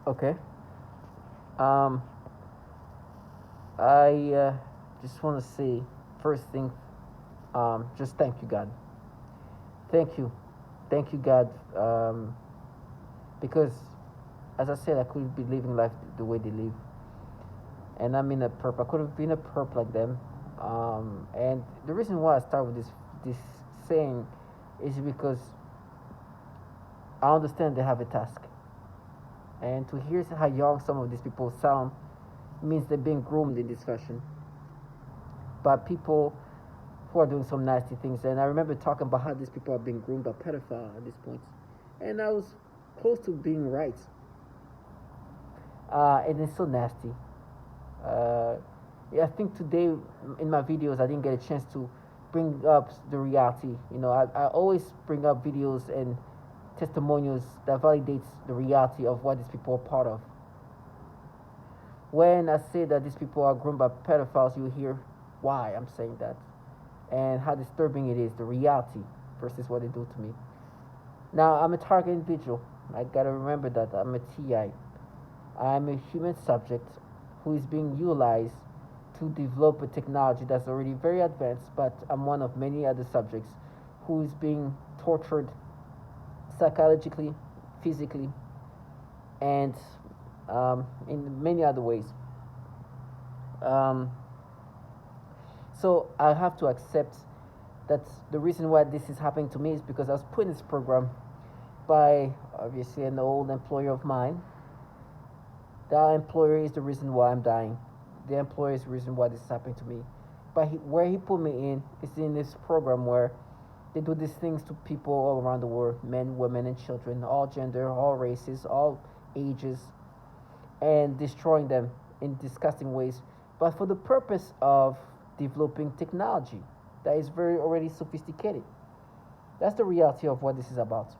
Okay. Um, I just want to say first thing, just thank you, God. Thank you, thank you, God, because as I said, I couldn't be living life the way they live, and I'm in a perp. I could have been a perp like them, and the reason why I start with this saying is because I understand they have a task, and to hear how young some of these people sound means they're being groomed in discussion by people who are doing some nasty things. And I remember talking about how these people are being groomed by pedophiles at this point, and I was close to being right. And it's so nasty. Uh, yeah, I think today in my videos I didn't get a chance to bring up the reality. I always bring up videos and testimonials that validates the reality of what these people are part of. When I say that these people are groomed by pedophiles, you hear why I'm saying that and how disturbing it is, the reality versus what they do to me. Now, I'm a target individual. I gotta remember that I'm a TI. I'm a human subject who is being utilized to develop a technology that's already very advanced, but I'm one of many other subjects who is being tortured psychologically, physically, and in many other ways. Um, so I have to accept that the reason why this is happening to me is because I was put in this program by obviously an old employer of mine. That employer is the reason why I'm dying. The employer is the reason why this is happening to me. But where he put me in is in this program where they do these things to people all around the world, men, women, and children, all gender, all races, all ages, and destroying them in disgusting ways, but for the purpose of developing technology that is very already sophisticated. That's the reality of what this is about.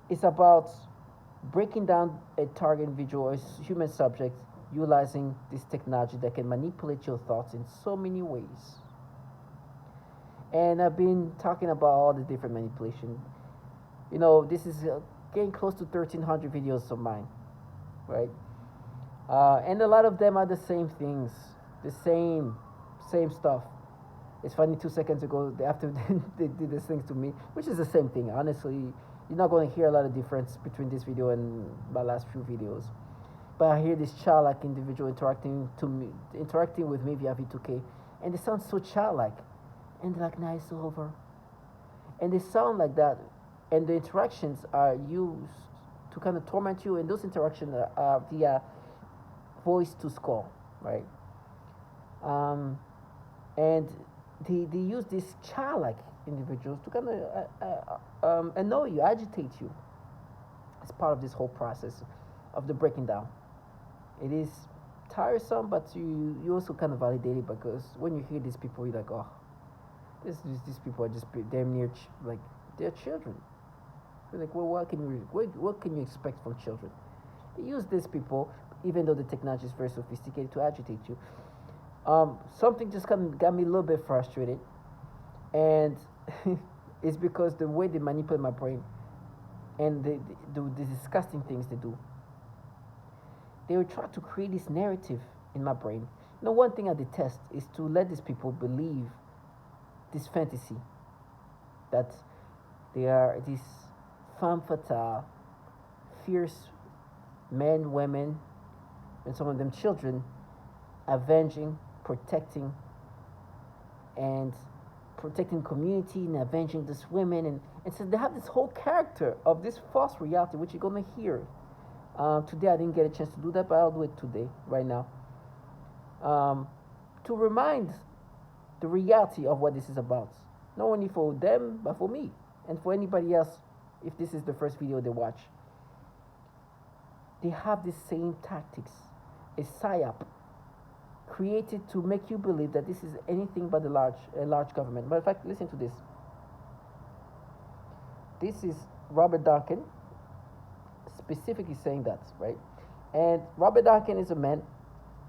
It's about breaking down a target individual, a human subject, utilizing this technology that can manipulate your thoughts in so many ways. And I've been talking about all the different manipulation. This is getting close to 1,300 videos of mine, right? And a lot of them are the same things, the same stuff. It's funny. 2 seconds ago, after they did these things to me, which is the same thing. Honestly, you're not going to hear a lot of difference between this video and my last few videos. But I hear this childlike individual interacting with me via V2K, and they sound so childlike, and they're like, "Nah, it's over," and they sound like that, and the interactions are used to kind of torment you, and those interactions are via voice to skull, right? Um, and they use these childlike individuals to kind of annoy you, agitate you. It's part of this whole process of the breaking down. It is tiresome, but you also kind of validate it because when you hear these people, you're like, oh, these people are just damn near like they're children. You're like, well, what can you expect from children? They use these people, even though the technology is very sophisticated, to agitate you. Something just kind of got me a little bit frustrated, and it's because the way they manipulate my brain and the disgusting things they do. They will try to create this narrative in my brain. One thing I detest is to let these people believe this fantasy that they are these femme fatale, fierce men, women, and some of them children, avenging, protecting, and protecting community and avenging these women, and so they have this whole character of this false reality, which you're gonna hear. Today I didn't get a chance to do that, but I'll do it today, right now, um, to remind the reality of what this is about. Not only for them, but for me and for anybody else. If this is the first video they watch, they have the same tactics, a psyop created to make you believe that this is anything but a large government. But in fact, listen to this. This is Robert Duncan specifically saying that, right? And Robert Duncan is a man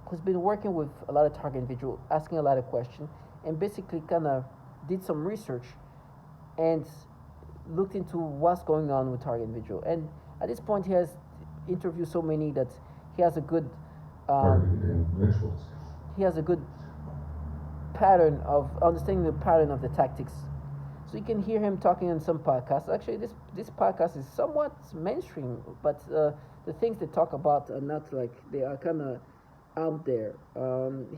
who's been working with a lot of target individuals, asking a lot of questions, and basically kind of did some research and looked into what's going on with target individual, and at this point he has interviewed so many that he has a good targeted individuals. he has a good pattern of understanding the pattern of the tactics. So you can hear him talking on some podcasts. Actually, this podcast is somewhat mainstream, but the things they talk about are not like they are kind of out there.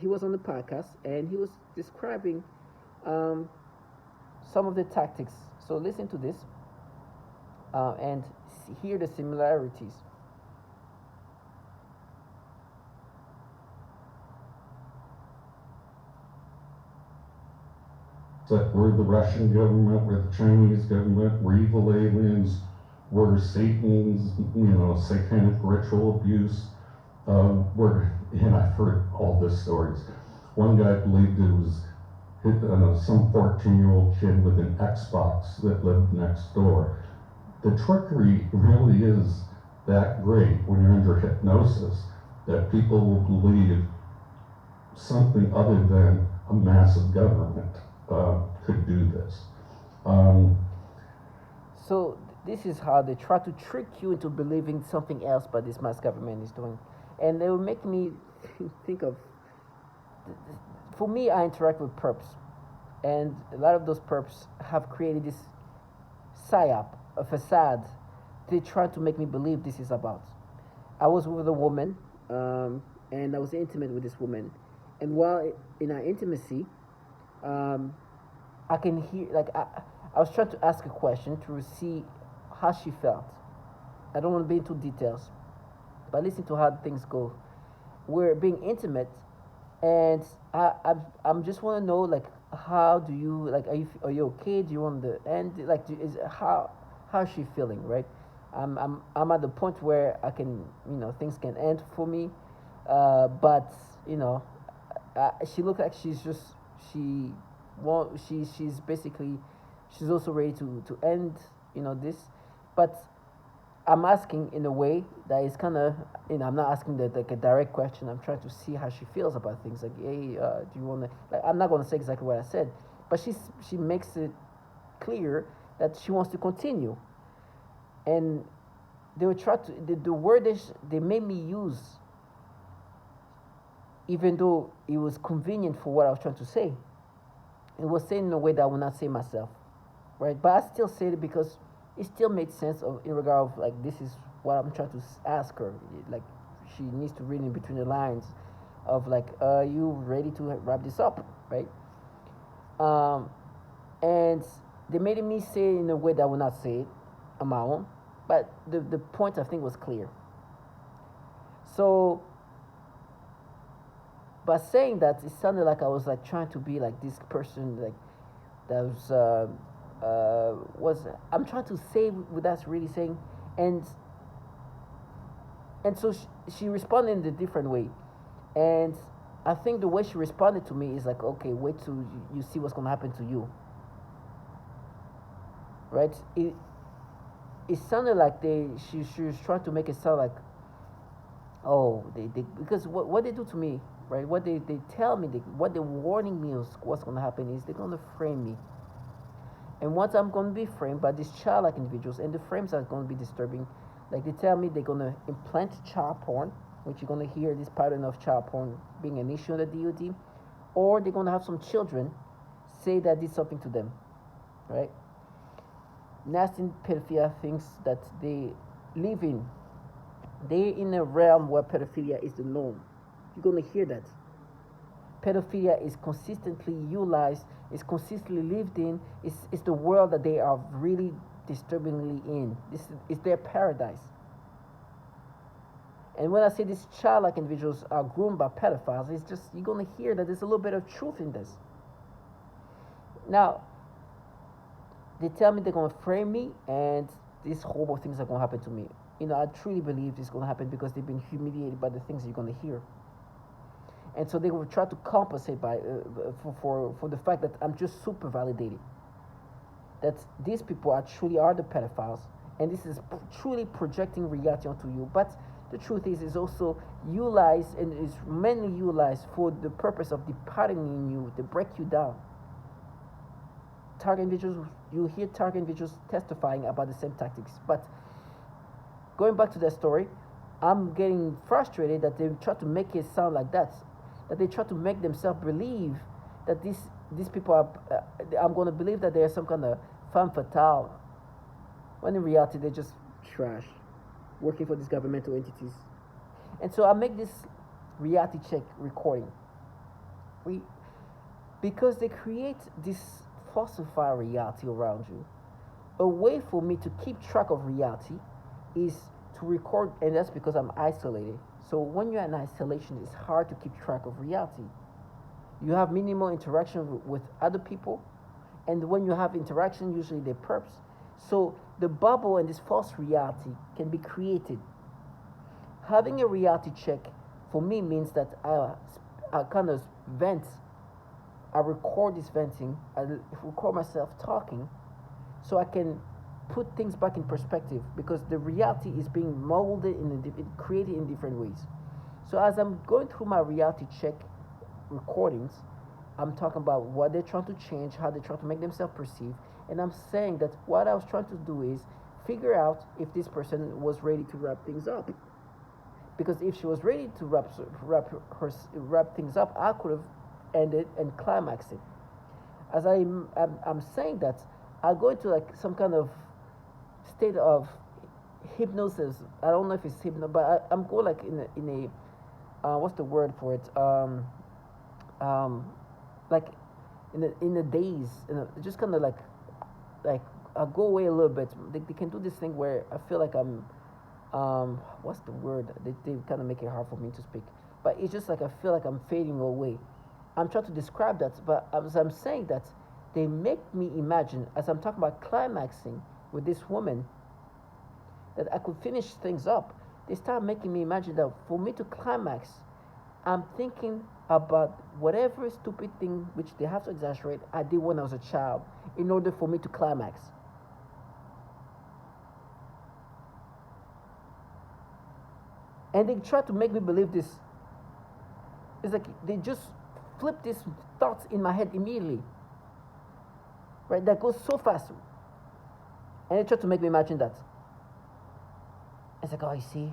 He was on the podcast and he was describing um, some of the tactics. So listen to this and hear the similarities. That we're the Russian government, we're the Chinese government, we're evil aliens, we're Satan's, satanic ritual abuse. And I've heard all these stories. One guy believed it was some 14-year-old kid with an Xbox that lived next door. The trickery really is that great when you're under hypnosis that people will believe something other than a massive government could do this. So this is how they try to trick you into believing something else, but this mass government is doing, and they will make me think of. For me, I interact with perps, and a lot of those perps have created this psyop, a facade. They try to make me believe this is about. I was with a woman, and I was intimate with this woman, and while in our intimacy, um, I can hear like I was trying to ask a question to see how she felt. I don't want to be into details, but listen to how things go. We're being intimate, and I'm just want to know like how do you like are you okay? Do you want the end like is how's she feeling, right? I'm at the point where I can things can end for me, but you know she looked like she she's basically she's also ready to end this, but I'm asking in a way that is kind of I'm not asking that like a direct question. I'm trying to see how she feels about things like hey do you want to like I'm not going to say exactly what I said, but she makes it clear that she wants to continue, and they would try to the word they made me use even though it was convenient for what I was trying to say. It was said in a way that I would not say myself, right? But I still said it because it still made sense in regard of like this is what I'm trying to ask her. Like she needs to read in between the lines of like, are you ready to wrap this up, right? Um, and they made me say it in a way that I would not say it on my own, but the point I think was clear. So by saying that, it sounded like I was like trying to be like this person like that was I'm trying to say without really saying, and so she responded in a different way, and I think the way she responded to me is like, okay, wait till you see what's gonna happen to you, right? It sounded like she was trying to make it sound like, oh, they because what they do to me, right? What they tell me, what they're warning me is what's gonna happen is they're gonna frame me. And once I'm going to be framed by these childlike individuals, and the frames are going to be disturbing, like they tell me they're going to implant child porn, which you're going to hear this pattern of child porn being an issue in the DoD, or they're going to have some children say that did something to them, right? Nasty pedophilia thinks that they live in. They're in a realm where pedophilia is the norm. You're going to hear that. Pedophilia is consistently utilized, is consistently lived in, is the world that they are really disturbingly in. This is their paradise. And when I say these childlike individuals are groomed by pedophiles, it's just you're gonna hear that there's a little bit of truth in this. Now, they tell me they're gonna frame me and these horrible things are gonna happen to me. I truly believe this is gonna happen because they've been humiliated by the things you're gonna hear. And so they will try to compensate by for the fact that I'm just super validated. That these people are the pedophiles, and this is truly projecting reality onto you. But the truth is also utilized and is mainly utilized for the purpose of departing you to break you down. target individuals, you hear target individuals testifying about the same tactics. But going back to that story, I'm getting frustrated that they try to make it sound like that they try to make themselves believe that these people are. I'm going to believe that they are some kind of femme fatale, when in reality they're just trash, working for these governmental entities. And so I make this reality check recording. We Because they create this falsified reality around you. A way for me to keep track of reality is to record, and that's because I'm isolated. So when you're in isolation, it's hard to keep track of reality. You have minimal interaction with other people, and when you have interaction, usually they're perps. So the bubble and this false reality can be created. Having a reality check for me means that I kind of vent. I record this venting. I record myself talking, so I can put things back in perspective, because the reality is being molded created in different ways. So as I'm going through my reality check recordings, I'm talking about what they're trying to change, how they try to make themselves perceive, and I'm saying that what I was trying to do is figure out if this person was ready to wrap things up. Because if she was ready to wrap things up, I could have ended and climaxed it. As I'm saying that, I go into like some kind of state of hypnosis. I don't know if it's hypno, but I'm going like in a what's the word for it? Like in a daze, just kind of like I go away a little bit. They can do this thing where I feel like I'm what's the word? They kind of make it hard for me to speak. But it's just like I feel like I'm fading away. I'm trying to describe that, but as I'm saying that, they make me imagine, as I'm talking about climaxing with this woman, that I could finish things up. They start making me imagine that for me to climax, I'm thinking about whatever stupid thing, which they have to exaggerate, I did when I was a child in order for me to climax. And they try to make me believe this. It's like they just flip these thoughts in my head immediately. Right? That goes so fast. And they try to make me imagine that. It's like, oh, you see?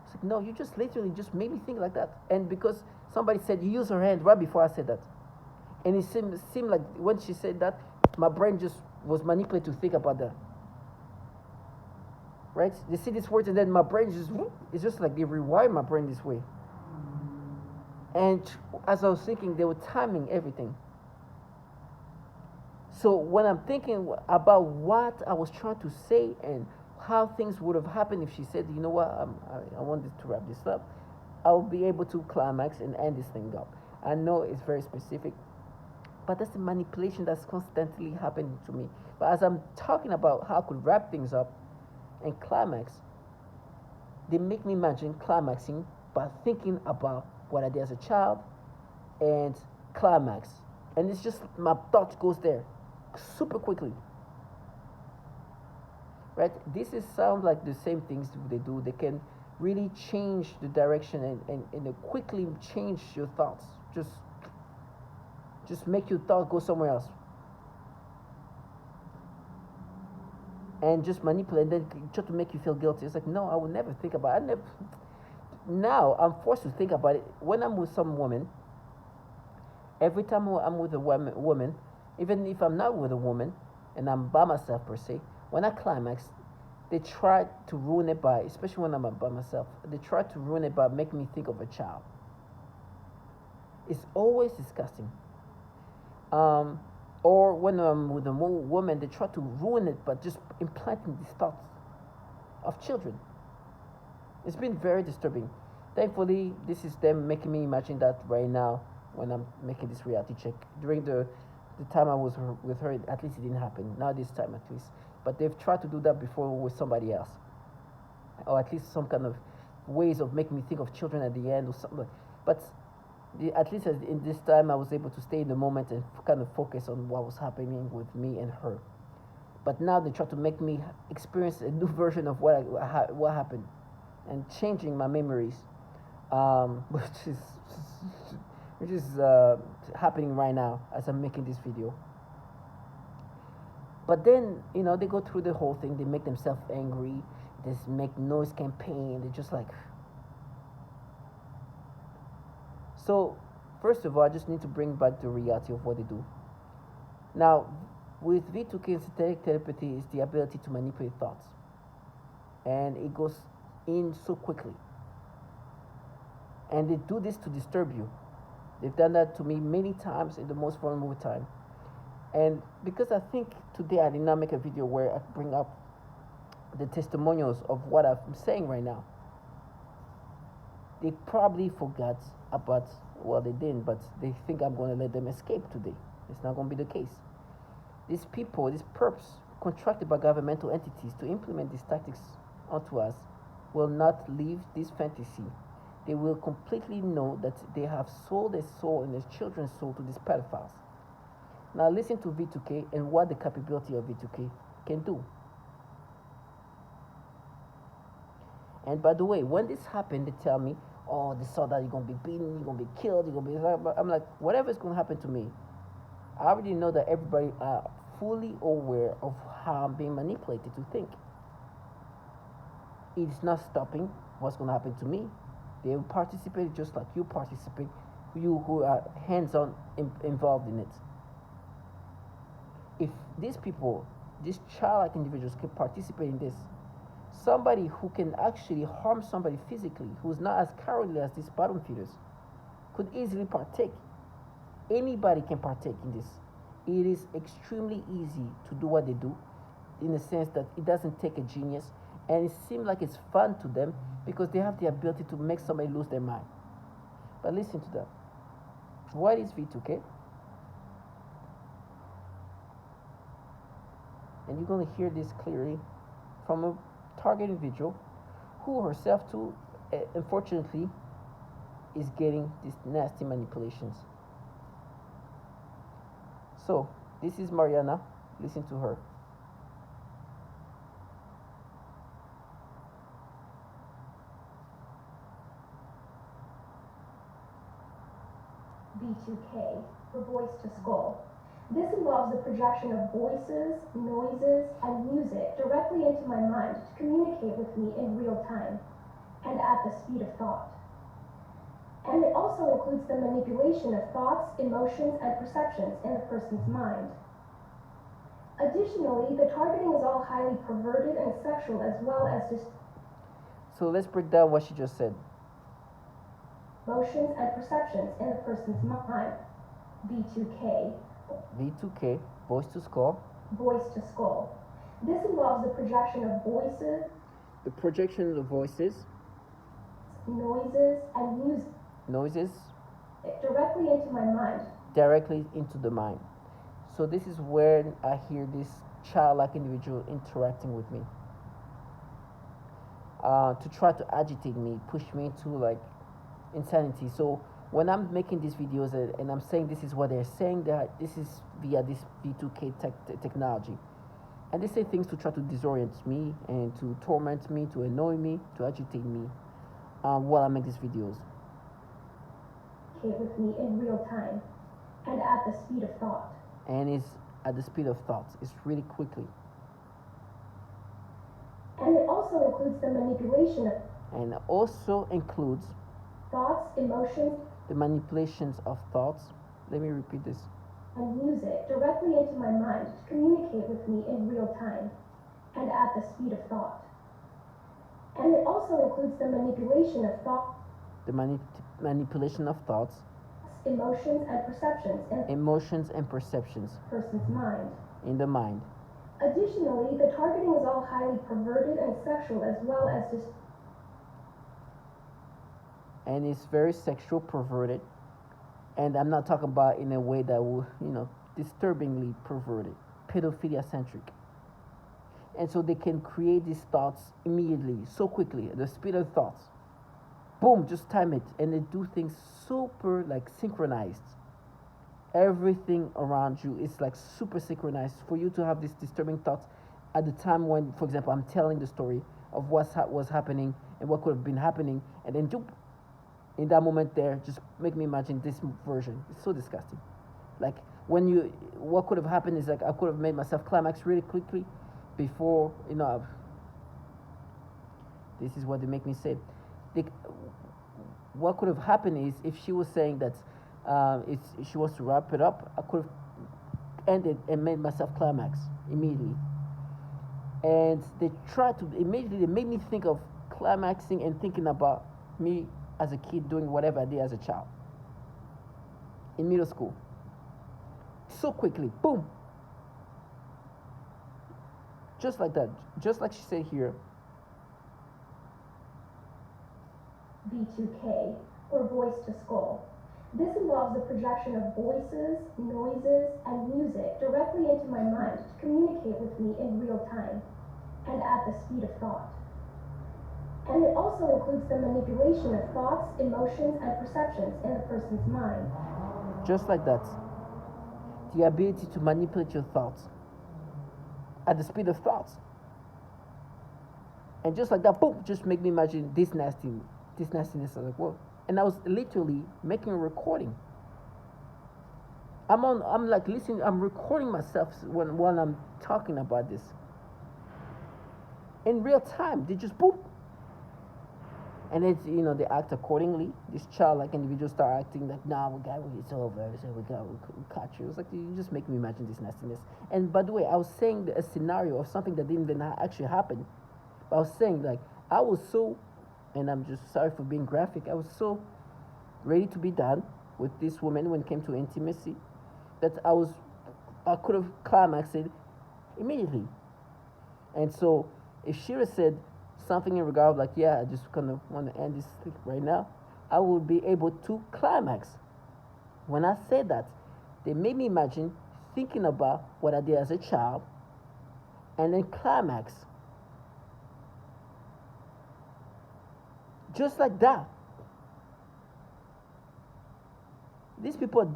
It's like, no, you just literally just made me think like that. And because somebody said, you use her hand right before I said that. And it seemed like when she said that, my brain just was manipulated to think about that. Right? They see these words and then my brain just, it's just like they rewire my brain this way. And as I was thinking, they were timing everything. So when I'm thinking about what I was trying to say and how things would have happened if she said, you know what, I wanted to wrap this up, I'll be able to climax and end this thing up. I know it's very specific, but that's the manipulation that's constantly happening to me. But as I'm talking about how I could wrap things up and climax, they make me imagine climaxing by thinking about what I did as a child and climax. And it's just my thought goes there super quickly. Right? This is sound like the same things they do. They can really change the direction and quickly change your thoughts. Just make your thought go somewhere else. And just manipulate and then try to make you feel guilty. It's like, no, I would never think about it. Now I'm forced to think about it. When I'm with some woman, every time I'm with a woman, even if I'm not with a woman and I'm by myself per se, when I climax, they try to ruin it by, especially when I'm by myself, they try to ruin it by making me think of a child. It's always disgusting. Or when I'm with a woman, they try to ruin it by just implanting these thoughts of children. It's been very disturbing. Thankfully, this is them making me imagine that right now when I'm making this reality check. During the time I was with her, at least it didn't happen. Not this time, at least. But they've tried to do that before with somebody else. Or at least some kind of ways of making me think of children at the end or something. But at least in this time, I was able to stay in the moment and kind of focus on what was happening with me and her. But now they try to make me experience a new version of what happened. And changing my memories, which is happening right now as I'm making this video. But then, they go through the whole thing. They make themselves angry. They make noise campaign. They just like. So, first of all, I just need to bring back the reality of what they do. Now, with V2K and synthetic telepathy is the ability to manipulate thoughts. And it goes in so quickly. And they do this to disturb you. They've done that to me many times in the most vulnerable time. And because I think today I did not make a video where I bring up the testimonials of what I'm saying right now, they probably forgot about, well, they didn't, but they think I'm going to let them escape today. It's not going to be the case. These people, these perps contracted by governmental entities to implement these tactics onto us will not leave this fantasy. They will completely know that they have sold their soul and their children's soul to these pedophiles. Now listen to V2K and what the capability of V2K can do. And by the way, when this happened, they tell me, oh, they saw that you're going to be beaten, you're going to be killed, you're going to be... I'm like, whatever is going to happen to me, I already know that everybody are fully aware of how I'm being manipulated to think. It's not stopping what's going to happen to me. They will participate just like you participate, you who are hands-on involved in it. If these people, these childlike individuals can participate in this, somebody who can actually harm somebody physically, who's not as cowardly as these bottom feeders, could easily partake. Anybody can partake in this. It is extremely easy to do what they do, in the sense that it doesn't take a genius, and it seems like it's fun to them because they have the ability to make somebody lose their mind. But listen to that. What is V2K? And you're going to hear this clearly from a target individual who herself too, unfortunately, is getting these nasty manipulations. So, this is Mariana. Listen to her. V2K, for voice to skull. This involves the projection of voices, noises, and music directly into my mind to communicate with me in real time and at the speed of thought. And it also includes the manipulation of thoughts, emotions, and perceptions in the person's mind. Additionally, the targeting is all highly perverted and sexual, as well as just So let's break down what she just said. emotions and perceptions in the person's mind. V2K. V2K, voice to skull. Voice to skull. This involves the projection of voices, The projection of voices, noises, and music noises, directly into my mind. directly into the mind. So this is where I hear this childlike individual interacting with me, to try to agitate me, push me into like insanity. So when I'm making these videos and I'm saying this is what they're saying, that this is via this V2K technology, and they say things to try to disorient me and to torment me, to annoy me, to agitate me, while I make these videos. With me in real time and at the speed of thought. And it's at the speed of thought. It's really quickly. And it also includes the manipulation of And also includes thoughts, emotions, the manipulations of thoughts. Let me repeat this. And music directly into my mind to communicate with me in real time and at the speed of thought. And it also includes the manipulation of thought, The manipulation of thoughts, emotions, and perceptions in emotions, and perceptions the person's mind. in the mind. Additionally, the targeting is all highly perverted and sexual, as well as just And it's very sexual, perverted. And I'm not talking about in a way that will, disturbingly perverted, pedophilia centric. And so they can create these thoughts immediately, so quickly, at the speed of thoughts. Boom, just time it. And they do things super like synchronized. Everything around you is like super synchronized for you to have these disturbing thoughts at the time when, for example, I'm telling the story of what was happening and what could have been happening, and then jump in that moment there, just make me imagine this version. It's so disgusting. Like what could have happened is like I could have made myself climax really quickly before, this is what they make me say. They, what could have happened is if she was saying that if she wants to wrap it up, I could have ended and made myself climax immediately. And they made me think of climaxing and thinking about me as a kid doing whatever I did as a child in middle school. So quickly, boom. Just like that. Just like she said here. V2K, or voice to skull. This involves the projection of voices, noises, and music directly into my mind to communicate with me in real time and at the speed of thought. And it also includes the manipulation of thoughts, emotions, and perceptions in the person's mind. Just like that. The ability to manipulate your thoughts at the speed of thoughts. And just like that, boom, just make me imagine this nastiness. I was like, whoa. And I was literally making a recording. I'm like listening, I'm recording myself while I'm talking about this. In real time, they just boom. And it's, they act accordingly. This childlike individuals start acting like, nah, it's over, so we catch you. It's like, you just make me imagine this nastiness. And by the way, I was saying a scenario of something that didn't even actually happen. But I was saying, like, I was so, and I'm just sorry for being graphic, I was so ready to be done with this woman when it came to intimacy that I could have climaxed it immediately. And so if Shira said something in regard like, yeah, I just kind of want to end this right now, I would be able to climax. When I said that, they made me imagine thinking about what I did as a child and then climax. Just like that. These people,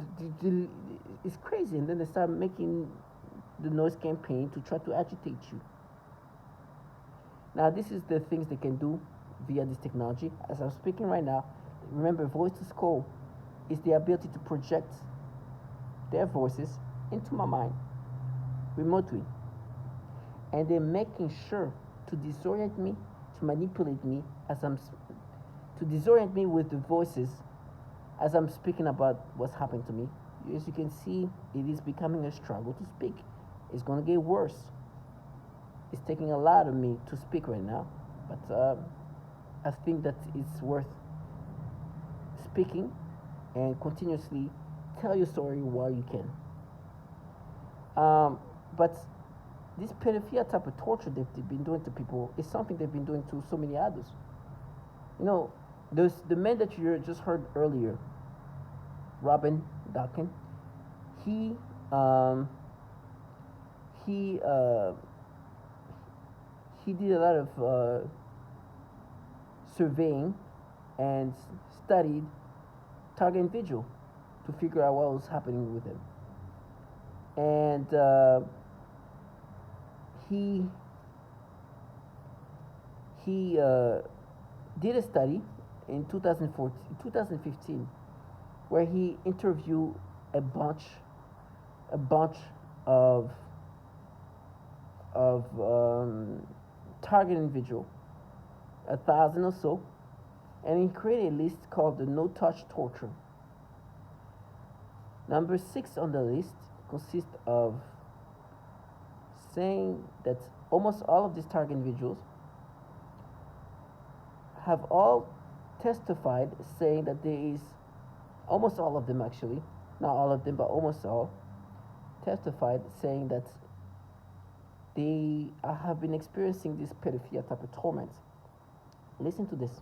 it's crazy. And then they start making the noise campaign to try to agitate you. Now, this is the things they can do via this technology. As I'm speaking right now, remember, voice to skull is the ability to project their voices into my mind remotely. And they're making sure to disorient me, to manipulate me to disorient me with the voices as I'm speaking about what's happening to me. As you can see, it is becoming a struggle to speak. It's going to get worse. It's taking a lot of me to speak right now, but I think that it's worth speaking and continuously tell your story while you can. But this pedophilia type of torture that they've been doing to people is something they've been doing to so many others. There's the man that you just heard earlier, Robin Dawkins. He did a lot of surveying and studied target individual to figure out what was happening with him. And he did a study in 2015 where he interviewed a bunch of target individual, 1,000 or so, and he created a list called the no-touch torture. Number 6 on the list consists of saying that almost all of these target individuals have all testified saying that there is, almost all of them actually, not all of them, but almost all, testified saying that they have been experiencing this pedophilia type of torment. Listen to this.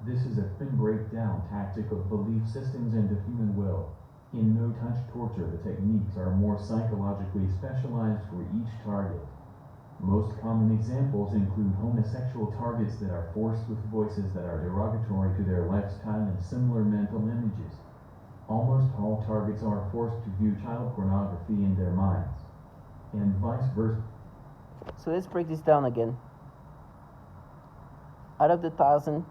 This is a thin breakdown tactic of belief systems and the human will. In no-touch torture, the techniques are more psychologically specialized for each target. Most common examples include homosexual targets that are forced with voices that are derogatory to their lifestyle and similar mental images. Almost all targets are forced to view child pornography in their minds, and vice versa. So let's break this down again. Out of the 1,000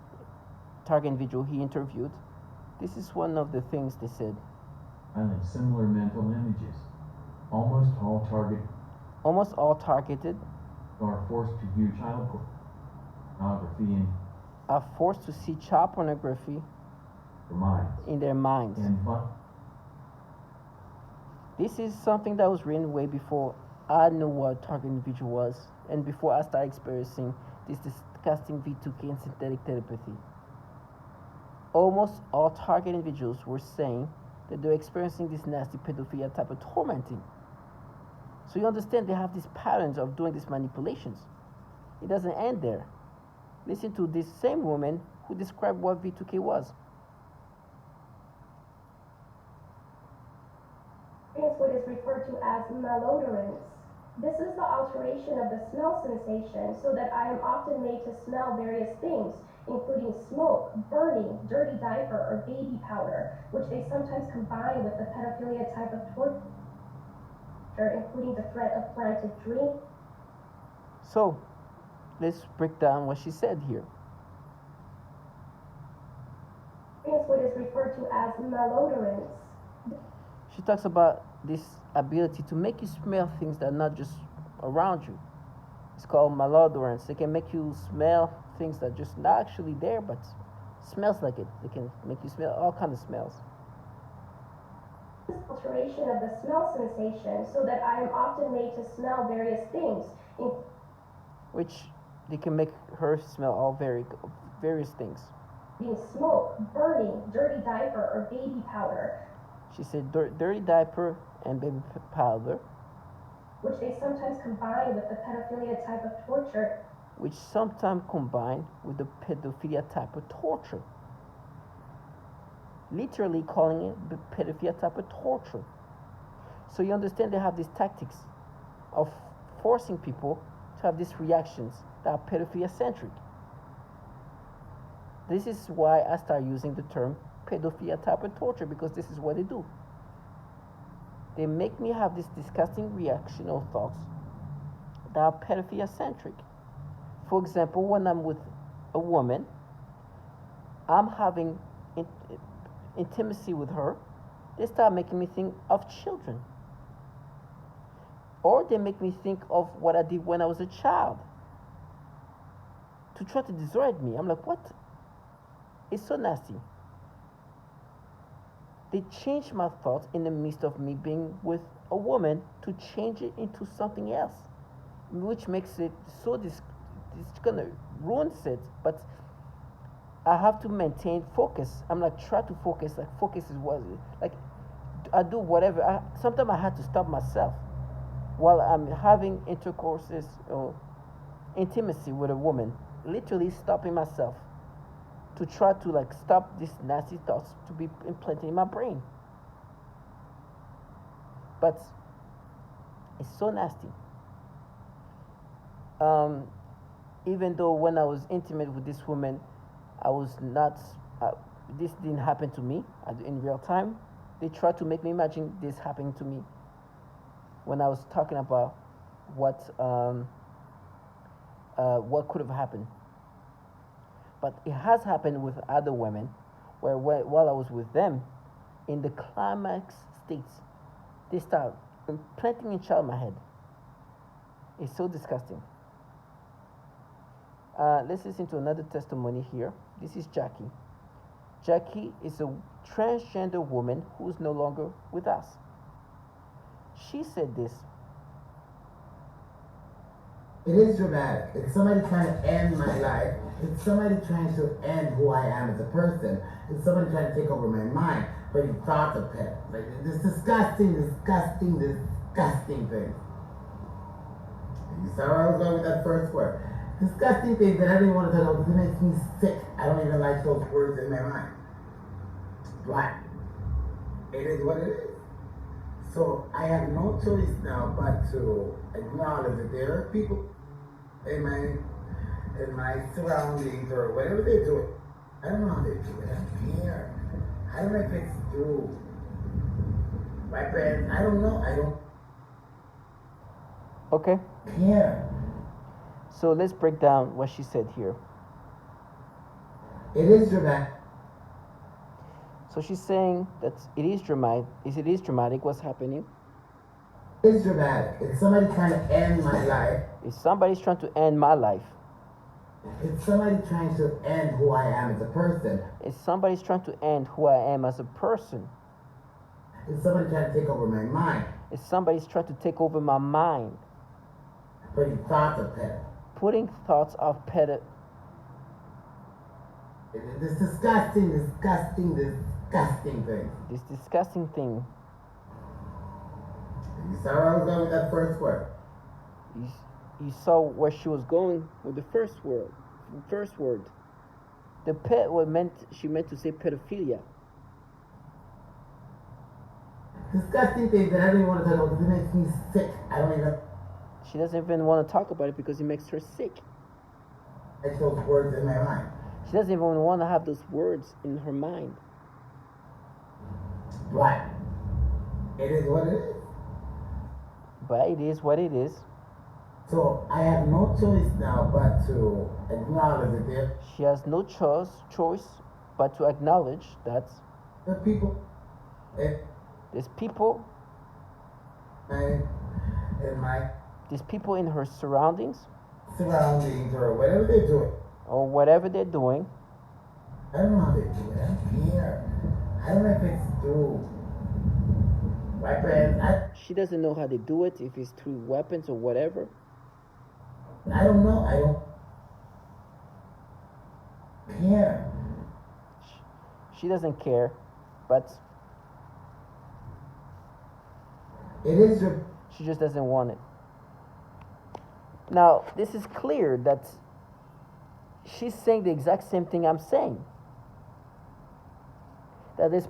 target individual he interviewed, this is one of the things they said. Island similar mental images. Almost all targeted are forced to view child pornography in are forced to see child pornography their minds. in their minds. This is something that was written way before I knew what target individual was, and before I started experiencing this disgusting V2K and synthetic telepathy. Almost all target individuals were saying that they're experiencing this nasty pedophilia type of tormenting. So you understand they have these patterns of doing these manipulations. It doesn't end there. Listen to this same woman who described what V2K was. Is what is referred to as malodorance. This is the alteration of the smell sensation so that I am often made to smell various things, including smoke, burning, dirty diaper, or baby powder, which they sometimes combine with the pedophilia type of torture, including the threat of planted dreams. So, let's break down what she said here. Is what is referred to as malodorance. She talks about this ability to make you smell things that are not just around you. It's called malodorance. They can make you smell things that are just not actually there, but smells like it. They can make you smell all kinds of smells. Alteration of the smell sensation so that I am often made to smell various things, which they can make her smell all various things. Including smoke, burning, dirty diaper, or baby powder. She said dirty diaper and baby powder, which they sometimes combine with the pedophilia type of torture. Literally calling it the pedophilia type of torture. So you understand they have these tactics of forcing people to have these reactions that are pedophilia centric. This is why I start using the term pedophilia type of torture, because this is what they do. They make me have this disgusting reaction or thoughts that are pedophilia centric. For example, when I'm with a woman, I'm having intimacy with her, they start making me think of children. Or they make me think of what I did when I was a child to try to dissuade me. I'm like, what? It's so nasty. They change my thoughts in the midst of me being with a woman to change it into something else, which makes it so it's gonna ruin it. But I have to maintain focus. I'm like, try to focus. Like, focus is what, like, I do whatever. Sometimes I had to stop myself while I'm having intercourses or intimacy with a woman. Literally stopping myself to try to like stop these nasty thoughts to be implanted in my brain. But it's so nasty. Even though when I was intimate with this woman, I was not, this didn't happen to me in real time. They tried to make me imagine this happening to me when I was talking about what could have happened. But it has happened with other women where while I was with them, in the climax states, they start implanting a child in my head. It's so disgusting. Let's listen to another testimony here. This is Jackie. Jackie is a transgender woman who is no longer with us. She said this. It is dramatic. It's somebody trying to end my life. It's somebody trying to end who I am as a person. It's somebody trying to take over my mind. But you thought of it. Like this disgusting thing. You saw where I was going with that first word. Disgusting things that I don't even want to talk about because it makes me sick. I don't even like those words in my mind. But it is what it is. So I have no choice now but to acknowledge that there are people in my surroundings or whatever they do it. I don't know how they do it. I don't care. I don't know if it's through my parents. I don't know. I don't Okay. care. So let's break down what she said here. It is dramatic. So she's saying that it is dramatic. It is dramatic what's happening. It's dramatic. It's somebody trying to end my life. If somebody's trying to end my life, It's somebody trying to end who I am as a person. if somebody's trying to end who I am as a person, It's somebody trying to take over my mind. if somebody's trying to take over my mind, Putting thoughts of pet. putting thoughts of pet, This disgusting thing. this disgusting thing. You saw where I was going with that first word. You saw where she was going with the first word. First word. The pet was she meant to say pedophilia. Disgusting thing that I don't even want to talk about because it makes me sick. I don't even She doesn't even want to talk about it because it makes her sick. like those words in my mind. She doesn't even want to have those words in her mind. But it is what it is. But it is what it is. So I have no choice now but to acknowledge that She has no choice but to acknowledge that the people there's people, in my these people in her surroundings surroundings or whatever they're doing. or whatever they're doing. I don't know how they do it. I don't care. I don't know if it's through weapons. She doesn't know how they do it, if it's through weapons or whatever. I don't know. I don't care. She doesn't care, but It is your. she just doesn't want it. Now, this is clear that she's saying the exact same thing I'm saying. That there's